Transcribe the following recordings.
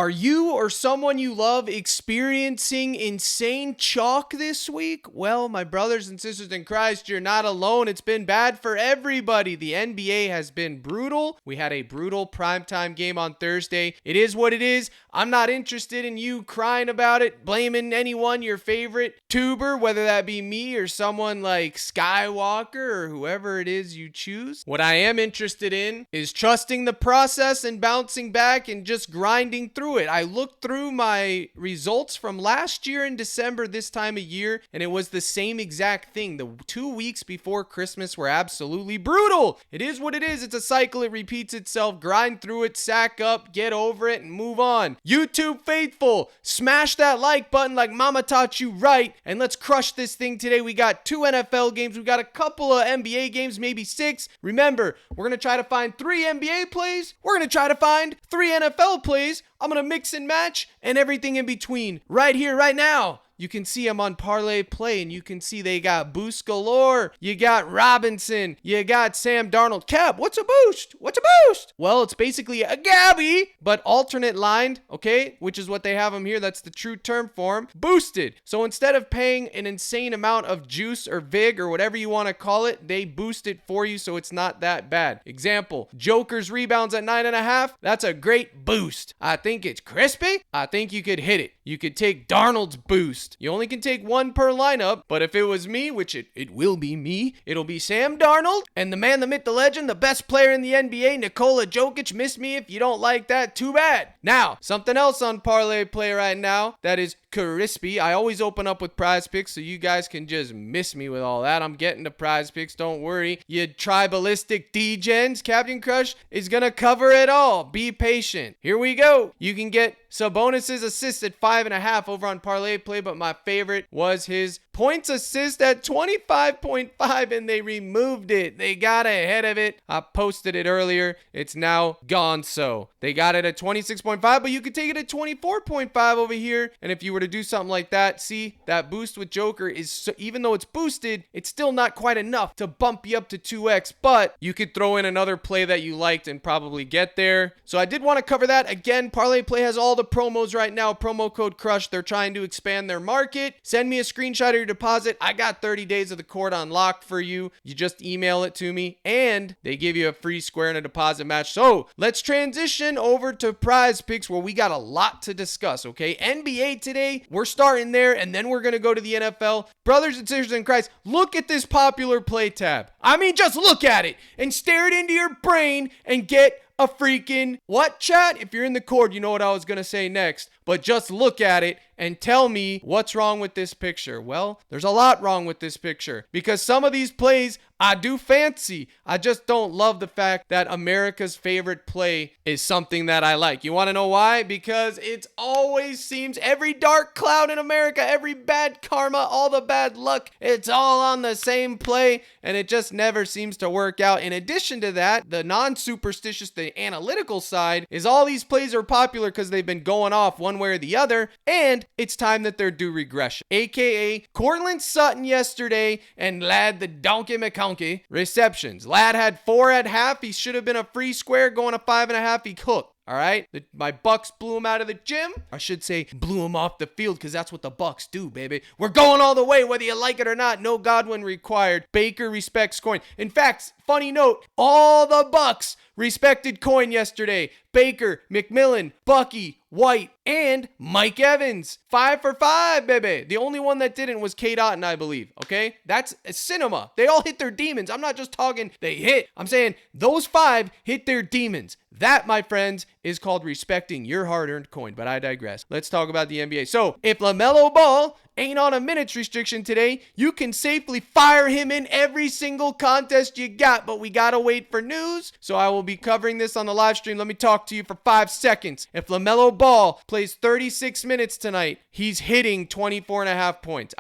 Are you or someone you love experiencing insane chalk this week? Well, my brothers and sisters in Christ, you're not alone. It's been bad for everybody. The NBA has been brutal. We had a brutal primetime game on Thursday. It is what it is. I'm not interested in you crying about it, blaming anyone, your favorite tuber, whether that be me or someone like Skywalker or whoever it is you choose. What I am interested in is trusting the process and bouncing back and just grinding through it. I looked through my results from last year in December this time of year, and it was the same exact thing. The 2 weeks before Christmas were absolutely brutal. It is what it is. It's a cycle. It repeats itself. Grind through it, sack up, get over it, and move on. YouTube faithful, smash that like button like mama taught you right, and let's crush this thing today. We got 2 NFL games. We got a couple of NBA games, maybe 6. Remember, we're going to try to find 3 NBA plays. We're going to try to find 3 NFL plays. I'm going to mix and match and everything in between right here, right now. You can see I'm on Parlay Play, and you can see they got boost galore. You got Robinson. You got Sam Darnold. Cap, what's a boost? What's a boost? Well, it's basically a Gabby, but alternate lined, okay? Which is what they have them here. That's the true term for them. Boosted. So instead of paying an insane amount of juice or vig or whatever you want to call it, they boost it for you so it's not that bad. Example, Joker's rebounds at 9.5. That's a great boost. I think it's crispy. I think you could hit it. You could take Darnold's boost. You only can take 1 per lineup, but if it was me, which it will be me, it'll be Sam Darnold and the man, the myth, the legend, the best player in the NBA, Nikola Jokic. Miss me if you don't like that, too bad. Now, something else on Parlay Play right now that is crispy. I always open up with PrizePicks so you guys can just miss me with all that. I'm getting to PrizePicks, don't worry. You tribalistic D-gens, Captain Crush is gonna cover it all. Be patient. Here we go. You can get Sabonis' assist at 5.5 over on Parlay Play, but my favorite was his points assist at 25.5, and they removed it. They got ahead of it. I posted it earlier. It's now gone. So they got it at 26.5, but you could take it at 24.5 over here. And if you were to do something like that, see, that boost with Joker is, so, even though it's boosted, it's still not quite enough to bump you up to 2x, but you could throw in another play that you liked and probably get there. So I did want to cover that. Again, Parlay Play has all the promos right now. Promo code CRUSH. They're trying to expand their market. Send me a screenshot of your deposit. I got 30 days of the court on lock for you. You just email it to me, and they give you a free square and a deposit match. So let's transition over to PrizePicks, where we got a lot to discuss, okay? NBA today, we're starting there, and then we're going to go to the NFL. Brothers and sisters in Christ, look at this popular play tab. I mean, just look at it and stare it into your brain and get a freaking what, chat? If you're in the court, you know what I was going to say next. But just look at it and tell me what's wrong with this picture. Well, there's a lot wrong with this picture because some of these plays I do fancy. I just don't love the fact that America's favorite play is something that I like. You want to know why? Because it always seems every dark cloud in America, every bad karma, all the bad luck, it's all on the same play, and it just never seems to work out. In addition to that, the non-superstitious, the analytical side is all these plays are popular because they've been going off one way or the other, and it's time that they're due regression. AKA Cortland Sutton yesterday and Lad the Donkey McConkey receptions. Lad had 4 at half. He should have been a free square. Going to 5.5, he cooked. All right, my Bucks blew him out of the gym. I should say blew him off the field because that's what the Bucks do, baby. We're going all the way, whether you like it or not. No Godwin required. Baker respects Coin. In fact, funny note, all the Bucks respected Coin yesterday. Baker, McMillan, Bucky, White, and Mike Evans. 5 for 5, baby. The only one that didn't was Kate Otten, I believe. Okay? That's a cinema. They all hit their demons. I'm not just talking they hit. I'm saying those 5 hit their demons. That, my friends, is called respecting your hard-earned coin, but I digress. Let's talk about the NBA. So, if LaMelo Ball ain't on a minutes restriction today, you can safely fire him in every single contest you got, but we gotta wait for news, so I will be covering this on the live stream. Let me talk to you for 5 seconds. If LaMelo Ball plays 36 minutes tonight, he's hitting 24.5 points.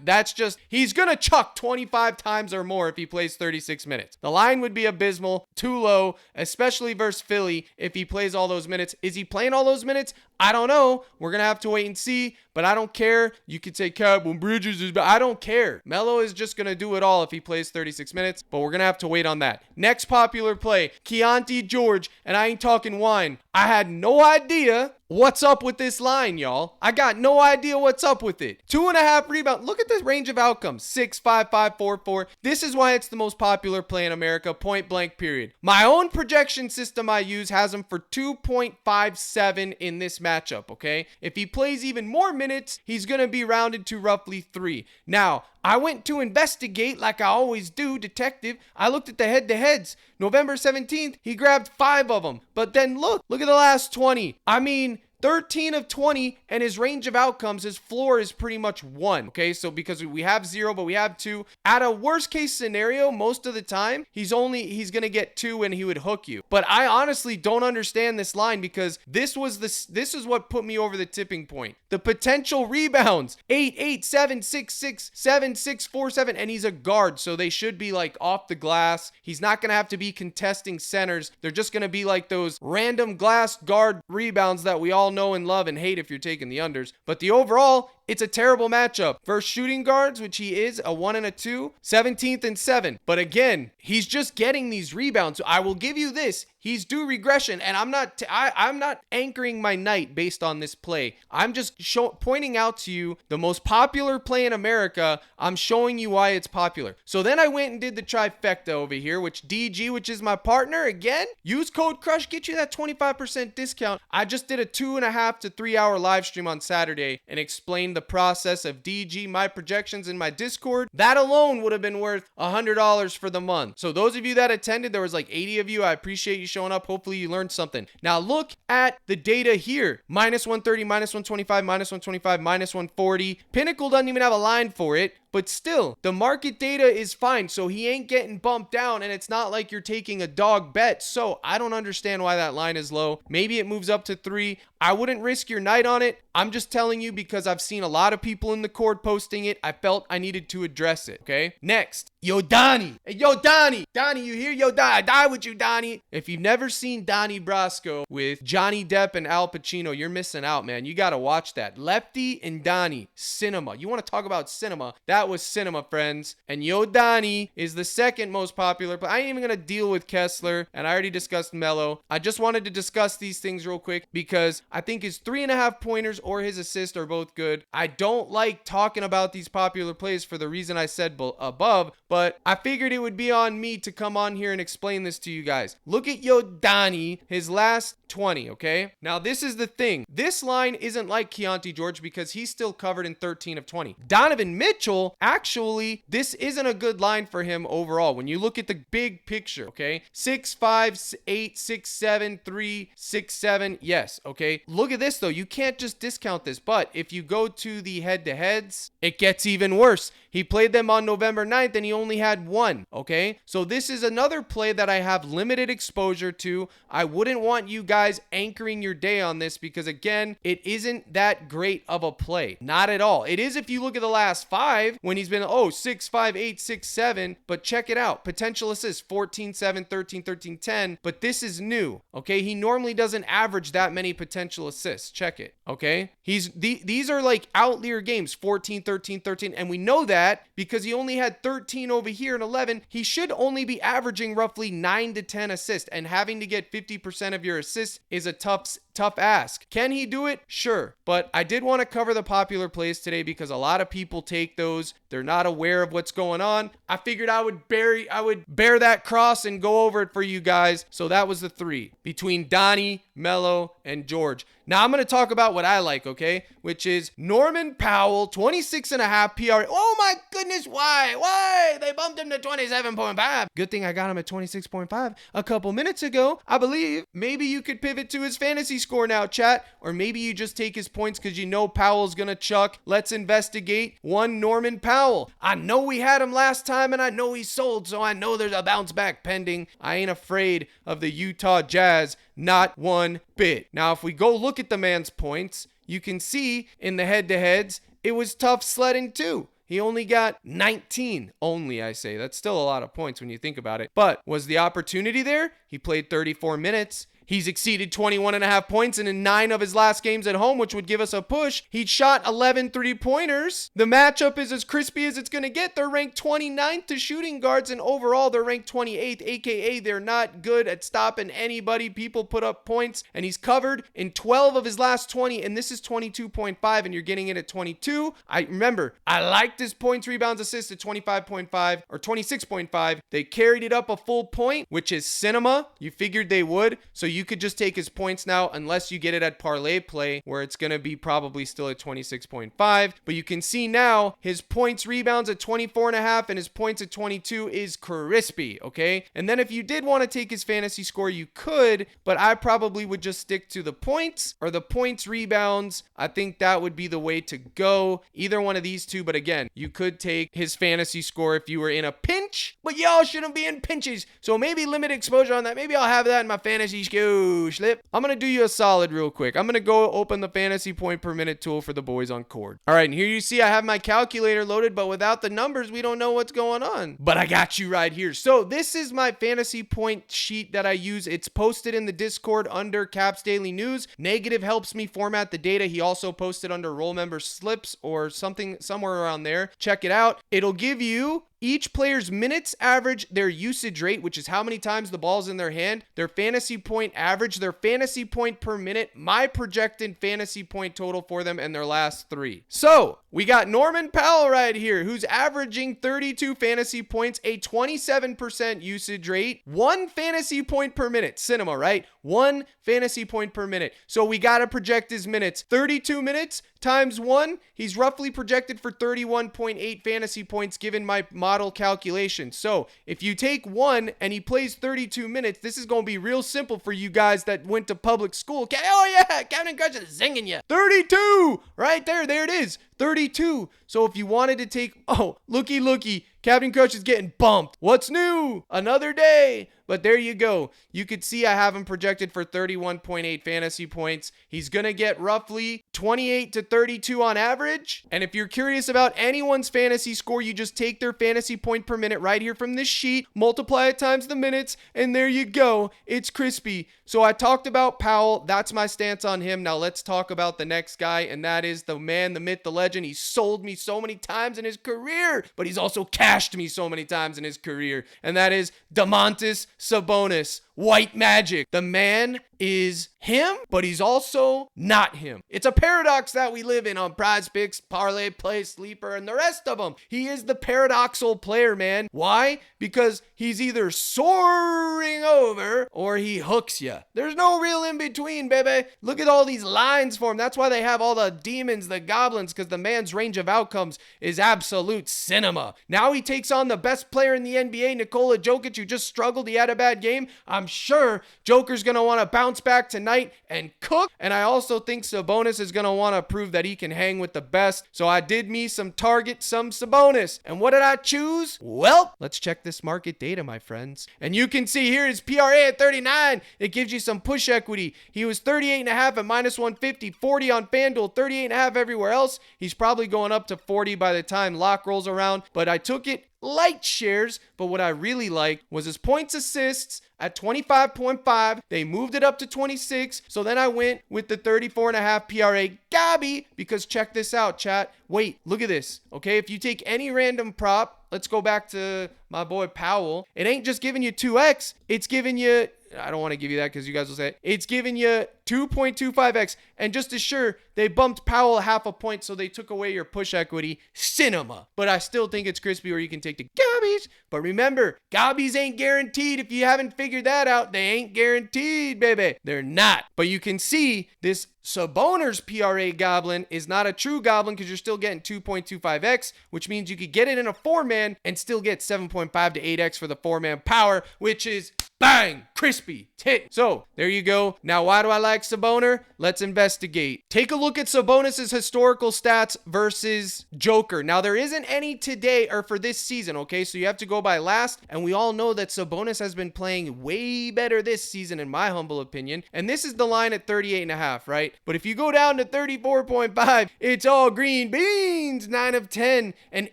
That's just, he's gonna chuck 25 times or more if he plays 36 minutes. The line would be abysmal, too low, especially versus Philly if he plays all those minutes. Is he playing all those minutes? I don't know. We're going to have to wait and see, but I don't care. You could say, Cap, when Bridges is back. I don't care. Melo is just going to do it all if he plays 36 minutes, but we're going to have to wait on that. Next popular play, Keontae George, and I ain't talking wine. I had no idea What's up with this line, y'all? I got no idea what's up with it. 2.5 rebound. Look at this range of outcomes. 6, 5, 5, 4, 4. This is why it's the most popular play in America, point blank period. My own projection system I use has him for 2.57 in this matchup, okay? If he plays even more minutes, he's going to be rounded to roughly 3. Now, I went to investigate like I always do, detective. I looked at the head-to-heads. November 17th, he grabbed 5 of them. But then look at the last 20. I mean, 13 of 20, and his range of outcomes, his floor is pretty much 1. Okay, so because we have 0, but we have 2. At a worst case scenario, most of the time, he's gonna get 2 and he would hook you. But I honestly don't understand this line because this is what put me over the tipping point. The potential rebounds, 8, 8, 7, 6, 6, 7, 6, 4, 7, and he's a guard, so they should be like off the glass. He's not gonna have to be contesting centers. They're just gonna be like those random glass guard rebounds that we all know and love and hate if you're taking the unders. But the overall, it's a terrible matchup. Versus shooting guards, which he is, a 1 and a 2, 17th and 7. But again, he's just getting these rebounds. So I will give you this. He's due regression, and I'm not anchoring my night based on this play. I'm just pointing out to you the most popular play in America. I'm showing you why it's popular. So then I went and did the trifecta over here, which DG, which is my partner, again, use code CRUSH, get you that 25% discount. I just did a 2.5 to 3 hour live stream on Saturday and explained the process of DG, my projections in my Discord. That alone would have been worth $100 for the month. So those of you that attended, there was like 80 of you. I appreciate you showing up. Hopefully you learned something. Now look at the data here. Minus 130, minus 125, minus 125, minus 140. Pinnacle doesn't even have a line for it. But still, the market data is fine, so he ain't getting bumped down, and it's not like you're taking a dog bet. So I don't understand why that line is low. Maybe it moves up to 3. I wouldn't risk your night on it. I'm just telling you because I've seen a lot of people in the court posting it. I felt I needed to address it, okay? Next, Yo Donnie. Hey, yo Donnie. Donnie, you here? Yo Donnie. I die with you, Donnie. If you've never seen Donnie Brasco with Johnny Depp and Al Pacino, you're missing out, man. You got to watch that. Lefty and Donnie, cinema. You want to talk about cinema? That was cinema, friends. And Yo Donnie is the second most popular, but I ain't even gonna deal with Kessler, and I already discussed Melo. I just wanted to discuss these things real quick because I think his 3.5 pointers or his assist are both good. I don't like talking about these popular plays for the reason I said above, but I figured it would be on me to come on here and explain this to you guys. Look at Yo Donnie, his last 20, okay? Now this is the thing. This line isn't like Keontae George because he's still covered in 13 of 20. Donovan Mitchell, actually, this isn't a good line for him overall. When you look at the big picture, okay? 6, 5, 8, 6, 7, 3, 6, 7. Yes, okay? Look at this though. You can't just discount this, but if you go to the head-to-heads, it gets even worse. He played them on November 9th and he only had 1, okay? So this is another play that I have limited exposure to. I wouldn't want you guys anchoring your day on this because, again, it isn't that great of a play. Not at all. It is if you look at the last 5 when he's been, 6, 5, 8, 6, 7. But check it out. Potential assists, 14, 7, 13, 13, 10. But this is new, okay? He normally doesn't average that many potential assists. Check it, okay? These are like outlier games, 14, 13, 13. And we know that because he only had 13 over here and 11. He should only be averaging roughly 9 to 10 assists, and having to get 50% of your assists is a tough ask. Can he do it? Sure. But I did want to cover the popular plays today because a lot of people take those. They're not aware of what's going on. I figured I would bear that cross and go over it for you guys. So that was the 3 between Donnie, Melo, and George. Now I'm going to talk about what I like, okay? Which is Norman Powell, 26.5 PRA. Oh my goodness, why? Why? They bumped him to 27.5. Good thing I got him at 26.5 a couple minutes ago, I believe. Maybe you could pivot to his fantasy score now, chat. Or maybe you just take his points because you know Powell's going to chuck. Let's investigate one Norman Powell. I know we had him last time and I know he sold, so I know there's a bounce back pending. I ain't afraid of the Utah Jazz. Not one bit. Now, if we go look at the man's points, you can see in the head-to-heads, it was tough sledding too. He only got 19. Only, I say. That's still a lot of points when you think about it. But was the opportunity there? He played 34 minutes. He's exceeded 21.5 points in 9 of his last games at home, which would give us a push. He shot 11 3-pointers. The matchup is as crispy as it's going to get. They're ranked 29th to shooting guards, and overall they're ranked 28th, aka they're not good at stopping anybody. People put up points, and he's covered in 12 of his last 20, and this is 22.5, and you're getting it at 22. I liked his points, rebounds, assists at 25.5 or 26.5. They carried it up a full point, which is cinema. You figured they would, so you could just take his points now, unless you get it at parlay play, where it's going to be probably still at 26.5. But you can see now his points, rebounds at 24.5 and his points at 22 is crispy, okay? And then if you did want to take his fantasy score, you could, but I probably would just stick to the points or the points, rebounds. I think that would be the way to go. Either one of these two, but again, you could take his fantasy score if you were in a pinch, but y'all shouldn't be in pinches. So maybe limit exposure on that. Maybe I'll have that in my fantasy score slip. I'm going to do you a solid real quick. I'm going to go open the fantasy point per minute tool for the boys on Cord. All right, and here you see I have my calculator loaded, but without the numbers, we don't know what's going on. But I got you right here. So this is my fantasy point sheet that I use. It's posted in the Discord under Caps Daily News. Negative helps me format the data. He also posted under roll member slips or something somewhere around there. Check it out. It'll give you each player's minutes average, their usage rate, which is how many times the ball's in their hand, their fantasy point average, their fantasy point per minute, my projected fantasy point total for them, and their last 3. So we got Norman Powell right here, who's averaging 32 fantasy points, a 27% usage rate, 1 fantasy point per minute. Cinema, right? 1 fantasy point per minute. So we got to project his minutes. 32 minutes times 1, he's roughly projected for 31.8 fantasy points given my model calculation. So if you take 1 and he plays 32 minutes, this is going to be real simple for you guys that went to public school. Oh yeah, Captain Crunch is zinging you. 32 right there. There it is. 32. So if you wanted to take, oh, looky, Captain Crush is getting bumped. What's new? Another day. But there you go. You could see I have him projected for 31.8 fantasy points. He's going to get roughly 28 to 32 on average. And if you're curious about anyone's fantasy score, you just take their fantasy point per minute right here from this sheet, multiply it times the minutes, and there you go. It's crispy. So I talked about Powell. That's my stance on him. Now let's talk about the next guy, and that is the man, the myth, the legend. He sold me so many times in his career, but he's also cashed me so many times in his career, and that is Domantas Sabonis. White magic. The man is him, but he's also not him. It's a paradox that we live in on PrizePicks, Parlay, Play, Sleeper, and the rest of them. He is the paradoxical player, man. Why? Because he's either soaring over or he hooks you. There's no real in between, baby. Look at all these lines for him. That's why they have all the demons, the goblins, because the man's range of outcomes is absolute cinema. Now he takes on the best player in the NBA, Nikola Jokic, who just struggled. He had a bad game. I'm sure Joker's going to want to bounce back tonight and cook. And I also think Sabonis is going to want to prove that he can hang with the best. So I did me some target, some Sabonis. And what did I choose? Well, let's check this market data, my friends. And you can see here his PRA at 39. It gives you some push equity. He was 38.5 at minus 150, 40 on FanDuel, 38.5 everywhere else. He's probably going up to 40 by the time lock rolls around. But I took it light shares, but what I really liked was his points assists at 25.5. They moved it up to 26. So then I went with the 34.5 PRA Gabby, because check this out, chat. Wait, look at this. Okay, if you take any random prop, let's go back to my boy Powell. It ain't just giving you 2x. It's giving you, I don't want to give you that because you guys will say it. It's giving you 2.25x. And just as sure, they bumped Powell half a point, so they took away your push equity. Cinema. But I still think it's crispy where you can take the Gabbies. But remember, Gabbies ain't guaranteed. If you haven't figured that out, they ain't guaranteed, baby. They're not. But you can see this Sabonis PRA Goblin is not a true Goblin because you're still getting 2.25x, which means you could get it in a 4-man and still get 7.5 to 8x for the 4-man power, which is bang, crispy, tit. So there you go. Now, why do I like Sabonis? Let's investigate. Take a look at Sabonis's historical stats versus Joker. Now, there isn't any today or for this season, okay? So you have to go by last, and we all know that Sabonis has been playing way better this season, in my humble opinion. And this is the line at 38.5, right? But if you go down to 34.5, it's all green beans. 9 of 10 and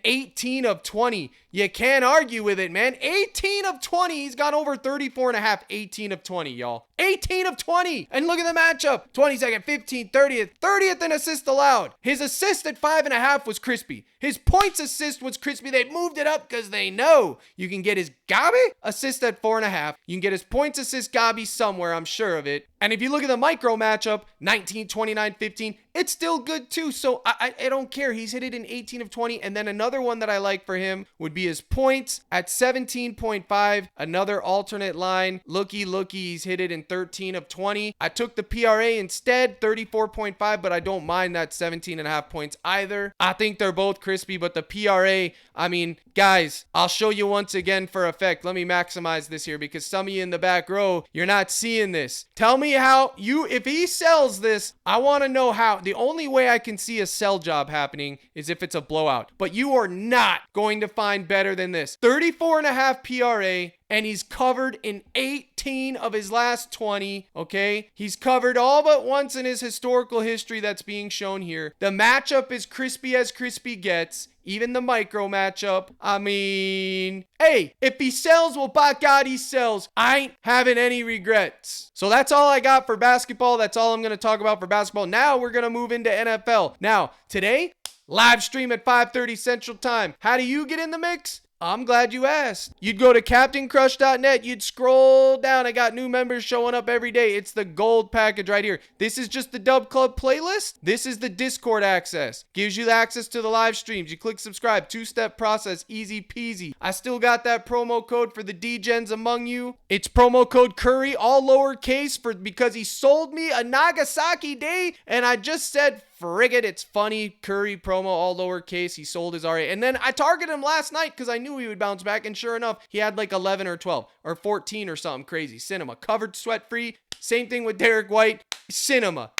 18 of 20. You can't argue with it, man. 18 of 20. He's got over 34.5. 18 of 20, y'all. 18 of 20. And look at the matchup. 22nd, 15th, 30th in assists allowed. His assist at 5.5 was crispy. His points assist was crispy. They moved it up because they know you can get his Gabi assist at 4.5. You can get his points assist Gabi somewhere, I'm sure of it. And if you look at the micro matchup, 19, 29, 15, it's still good too. So I don't care. He's hit it in 18 of 20. And then another one that I like for him would be his points at 17.5. Another alternate line. Looky, he's hit it in 13 of 20. I took the PRA instead, 34.5, but I don't mind that 17.5 points either. I think they're both crispy, but the PRA, I mean, guys, I'll show you once again for effect. Let me maximize this here because some of you in the back row, you're not seeing this. Tell me how if he sells this, I want to know how. The only way I can see a sell job happening is if it's a blowout, but you are not going to find better than this. 34.5 PRA, and he's covered in 18 of his last 20, okay? He's covered all but once in his historical history that's being shown here. The matchup is crispy as crispy gets. Even the micro matchup. I mean, hey, if he sells, well, by God, he sells. I ain't having any regrets. So that's all I got for basketball. That's all I'm going to talk about for basketball. Now we're going to move into NFL. Now, today, live stream at 5:30 Central Time. How do you get in the mix? I'm glad you asked. You'd go to CaptainCrush.net. You'd scroll down. I got new members showing up every day. It's the gold package right here. This is just the Dub Club playlist. This is the Discord access. Gives you the access to the live streams. You click subscribe. 2-step process. Easy peasy. I still got that promo code for the D-Gens among you. It's promo code Curry, all lowercase, because he sold me a Nagasaki day. And I just said, frig it, it's funny. Curry promo, all lowercase. He sold his RA. And then I targeted him last night because I knew he would bounce back. And sure enough, he had like 11 or 12 or 14 or something crazy. Cinema. Covered sweat free. Same thing with Derek White. Cinema.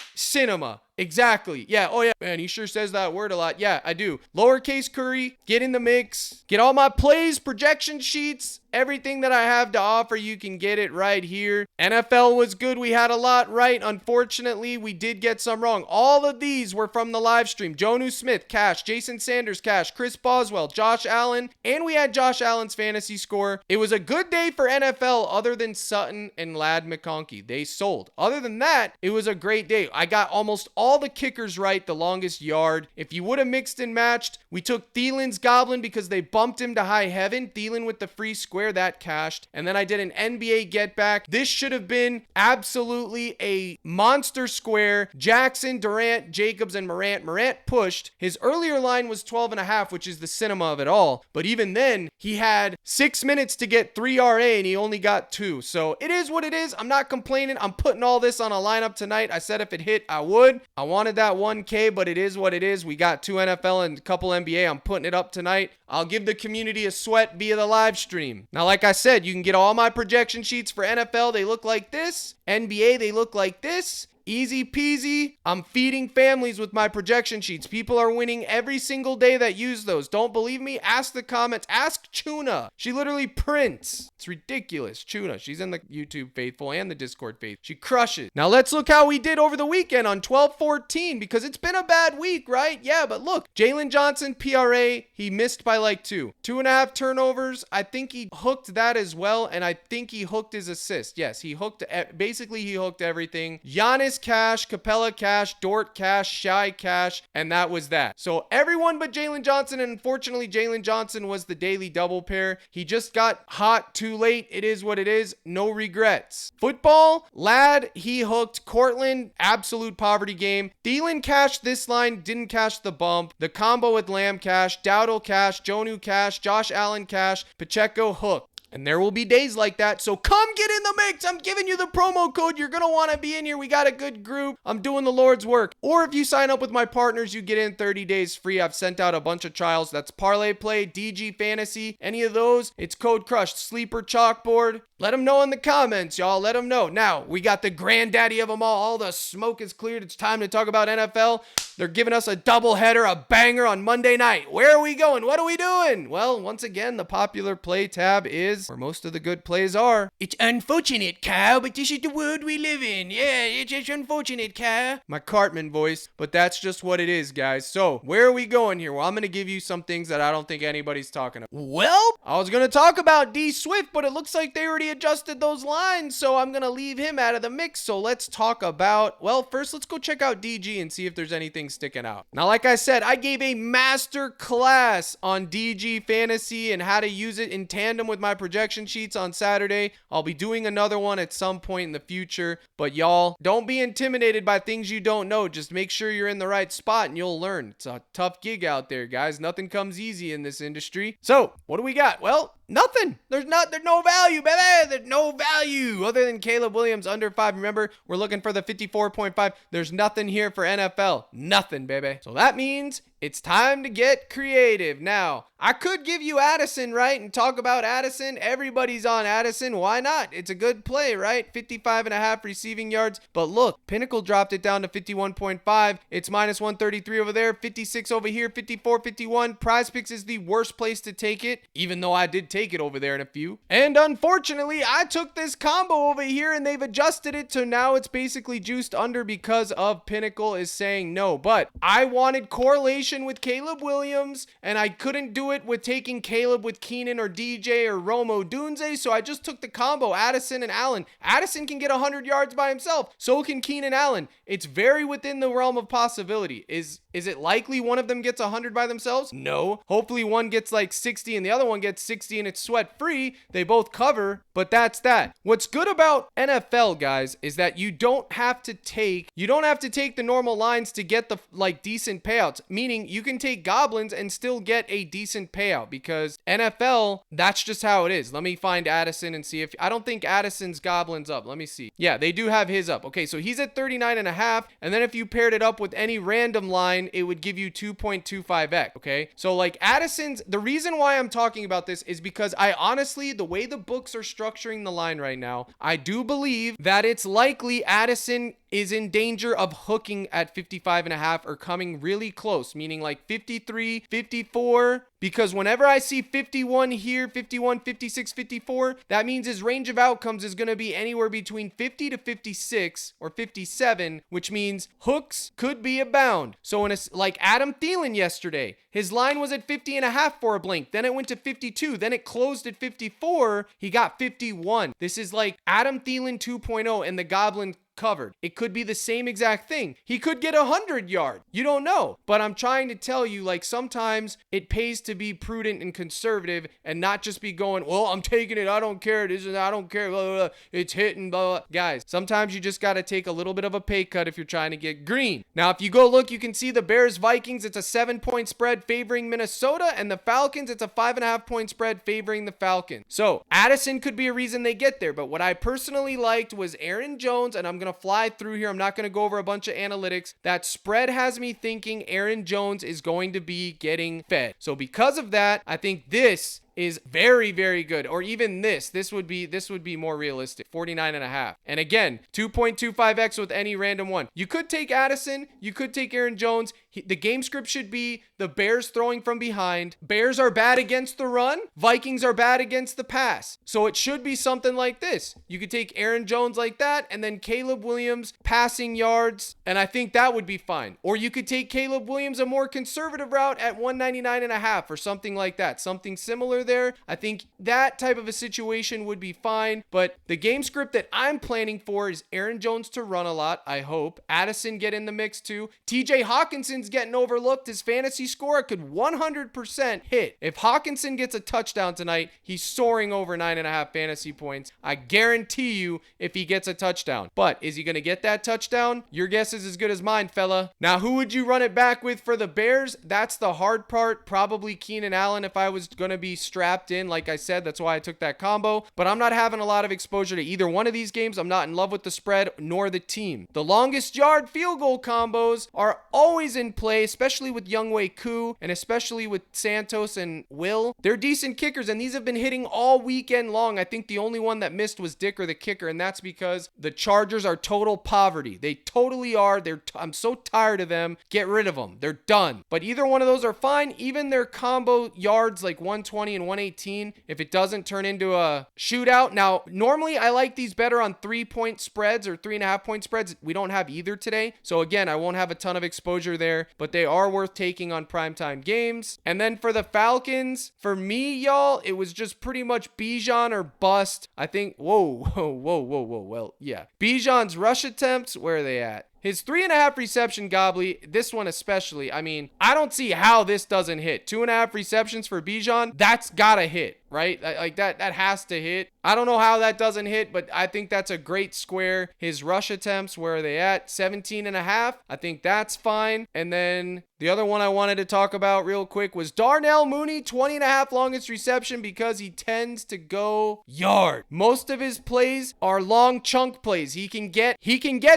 Exactly. Yeah. Oh, yeah. Man, he sure says that word a lot. Yeah, I do. Lowercase Curry. Get in the mix. Get all my plays, projection sheets, everything that I have to offer. You can get it right here. NFL was good. We had a lot right. Unfortunately, we did get some wrong. All of these were from the live stream. Jonu Smith, cash. Jason Sanders, cash. Chris Boswell, Josh Allen. And we had Josh Allen's fantasy score. It was a good day for NFL other than Sutton and Ladd McConkey. They sold. Other than that, it was a great day. I got almost all the kickers right, the longest yard. If you would have mixed and matched, we took Thielen's Goblin because they bumped him to high heaven. Thielen with the free square, that cashed. And then I did an NBA get back. This should have been absolutely a monster square. Jackson, Durant, Jacobs, and Morant. Morant pushed. His earlier line was 12.5, which is the cinema of it all. But even then, he had 6 minutes to get 3 RA and he only got 2. So it is what it is. I'm not complaining. I'm putting all this on a lineup tonight. I said if it hit, I would. I wanted that 1K, but it is what it is. We got 2 NFL and a couple NBA. I'm putting it up tonight. I'll give the community a sweat via the live stream. Now, like I said, you can get all my projection sheets for NFL. They look like this. NBA, they look like this. Easy peasy. I'm feeding families with my projection sheets. People are winning every single day that use those. Don't believe me? Ask the comments. Ask Chuna. She literally prints. It's ridiculous. Chuna. She's in the YouTube faithful and the Discord faithful. She crushes. Now let's look how we did over the weekend on 12-14 because it's been a bad week, right? Yeah, but look. Jalen Johnson, PRA, he missed by like 2. 2.5 turnovers. I think he hooked that as well, and I think he hooked his assist. Yes, he hooked. Basically, he hooked everything. Giannis cash, Capella cash, Dort cash, Shy cash, and that was that. So everyone but Jalen Johnson, and unfortunately Jalen Johnson was the daily double pair. He just got hot too late. It is what it is. No regrets. Football, Ladd, he hooked. Cortland, absolute poverty game. Thielen cashed this line, didn't cash the bump. The combo with Lamb cash, Dowdle cash, Jonu cash, Josh Allen cash, Pacheco hook. And there will be days like that. So come get in the mix. I'm giving you the promo code. You're going to want to be in here. We got a good group. I'm doing the Lord's work. Or if you sign up with my partners, you get in 30 days free. I've sent out a bunch of trials. That's Parlay Play, DG Fantasy, any of those. It's code CRUSH, Sleeper Chalkboard. Let them know in the comments, y'all. Let them know. Now, we got the granddaddy of them all. All the smoke is cleared. It's time to talk about NFL. They're giving us a doubleheader, a banger on Monday night. Where are we going? What are we doing? Well, once again, the popular play tab is is where most of the good plays are. It's unfortunate, Kyle, but this is the world we live in. Yeah, it's just unfortunate, Kyle. My Cartman voice, but that's just what it is, guys. So, where are we going here? Well, I'm going to give you some things that I don't think anybody's talking about. Well, I was going to talk about D Swift, but it looks like they already adjusted those lines, so I'm going to leave him out of the mix. So, let's talk about, well, first, let's go check out DG and see if there's anything sticking out. Now, like I said, I gave a master class on DG fantasy and how to use it in tandem with my projection sheets on Saturday. I'll be doing another one at some point in the future, but y'all, don't be intimidated by things you don't know. Just make sure you're in the right spot and you'll learn. It's a tough gig out there, guys. Nothing comes easy in this industry. So, what do we got? Well, nothing. There's no value, baby. There's no value other than Caleb Williams under 5. Remember, we're looking for the 54.5. There's nothing here for NFL. Nothing, baby. So that means it's time to get creative. Now, I could give you Addison, right? And talk about Addison. Everybody's on Addison. Why not? It's a good play, right? 55.5 receiving yards. But look, Pinnacle dropped it down to 51.5. It's minus 133 over there, 56 over here, 54, 51. PrizePicks is the worst place to take it, even though I did take it over there in a few. And unfortunately, I took this combo over here and they've adjusted it to now it's basically juiced under because of Pinnacle is saying no. But I wanted correlation with Caleb Williams, and I couldn't do it with taking Caleb with Keenan or DJ or Romo Dunze, so I just took the combo, Addison and Allen. Addison can get 100 yards by himself, so can Keenan Allen. It's very within the realm of possibility. Is it likely one of them gets 100 by themselves? No. Hopefully one gets like 60 and the other one gets 60 and it's sweat free. They both cover, but that's that. What's good about NFL, guys, is that you don't have to take the normal lines to get the like decent payouts, meaning you can take goblins and still get a decent payout because NFL, that's just how it is. Let me find Addison and see if, I don't think Addison's goblins up. Let me see. Yeah, they do have his up. Okay, so he's at 39.5, and then if you paired it up with any random line, it would give you 2.25x. Okay, so like Addison's, the reason why I'm talking about this is because I honestly, the way the books are structuring the line right now, I do believe that it's likely Addison is in danger of hooking at 55.5 or coming really close, meaning like 53, 54, because whenever I see 51 here, 51, 56, 54, that means his range of outcomes is going to be anywhere between 50 to 56 or 57, which means hooks could be abound. So in a, like Adam Thielen yesterday, his line was at 50.5 for a blink. Then it went to 52. Then it closed at 54. He got 51. This is like Adam Thielen 2.0 and the Goblin covered. It could be the same exact thing. He could get 100 yards. You don't know. But I'm trying to tell you, like, sometimes it pays to be prudent and conservative and not just be going, well, I'm taking it. I don't care. It isn't. I don't care. Blah, blah, blah. It's hitting. Blah, blah. Guys, sometimes you just got to take a little bit of a pay cut if you're trying to get green. Now, if you go look, you can see the Bears Vikings. It's a 7-point spread favoring Minnesota, and the Falcons, it's a 5.5-point spread favoring the Falcons. So Addison could be a reason they get there. But what I personally liked was Aaron Jones, and I'm going to fly through here. I'm not going to go over a bunch of analytics. That spread has me thinking Aaron Jones is going to be getting fed. So because of that, I think this is very, very good. Or even this would be more realistic. 49.5. And again, 2.25x with any random one. You could take Addison. You could take Aaron Jones. The game script should be the Bears throwing from behind. Bears are bad against the run. Vikings are bad against the pass. So it should be something like this. You could take Aaron Jones like that and then Caleb Williams passing yards. And I think that would be fine. Or you could take Caleb Williams a more conservative route at 199.5 or something like that. Something similar there. I think that type of a situation would be fine. But the game script that I'm planning for is Aaron Jones to run a lot, I hope. Addison get in the mix too. TJ Hawkinson's getting overlooked. His fantasy score could 100% hit. If Hawkinson gets a touchdown tonight, he's soaring over 9.5 fantasy points. I guarantee you if he gets a touchdown. But is he going to get that touchdown? Your guess is as good as mine, fella. Now, who would you run it back with for the Bears? That's the hard part. Probably Keenan Allen if I was going to be strapped in. Like I said, that's why I took that combo. But I'm not having a lot of exposure to either one of these games. I'm not in love with the spread nor the team. The longest yard field goal combos are always in play, especially with Younghoe Koo and especially with Santos and Will. They're decent kickers, and these have been hitting all weekend long. I think the only one that missed was Dicker, the kicker, and that's because the Chargers are total poverty. They totally are. I'm so tired of them. Get rid of them. They're done. But either one of those are fine. Even their combo yards like 120 and 118 if it doesn't turn into a shootout. Now, normally I like these better on 3-point spreads or 3.5-point spreads. We don't have either today. So again, I won't have a ton of exposure there, but they are worth taking on primetime games. And then for the Falcons, for me, y'all, it was just pretty much Bijan or bust. I think, whoa. Well, yeah. Bijan's rush attempts, where are they at? His 3.5 reception gobbly, this one especially, I mean, I don't see how this doesn't hit. 2.5 receptions for Bijan, that's gotta hit, right? Like that has to hit. I don't know how that doesn't hit, but I think that's a great square. His rush attempts, where are they at? 17.5. I think that's fine. And then the other one I wanted to talk about real quick was Darnell Mooney, 20.5 longest reception because he tends to go yard. Most of his plays are long chunk plays. He can get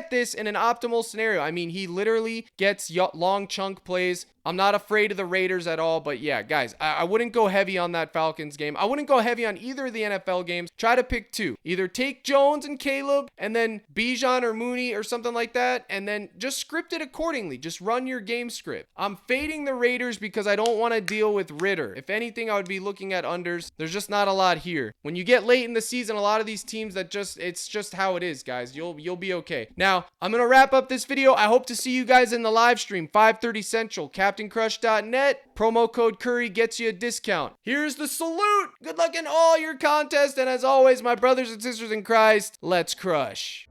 this in an optimal scenario. I mean, he literally gets long chunk plays. I'm not afraid of the Raiders at all, but yeah, guys, I wouldn't go heavy on that Falcons game. I wouldn't go heavy on either of the NFL games. Try to pick two. Either take Jones and Caleb and then Bijan or Mooney or something like that, and then just script it accordingly. Just run your game script. I'm fading the Raiders because I don't want to deal with Ritter. If anything, I would be looking at unders. There's just not a lot here. When you get late in the season, a lot of these teams it's just how it is, guys. You'll be okay. Now, I'm going to wrap up this video. I hope to see you guys in the live stream, 5:30 Central, CaptainCrush.net. Promo code Curry gets you a discount. Here's the salute. Good luck in all your contests. And as always, my brothers and sisters in Christ, let's crush.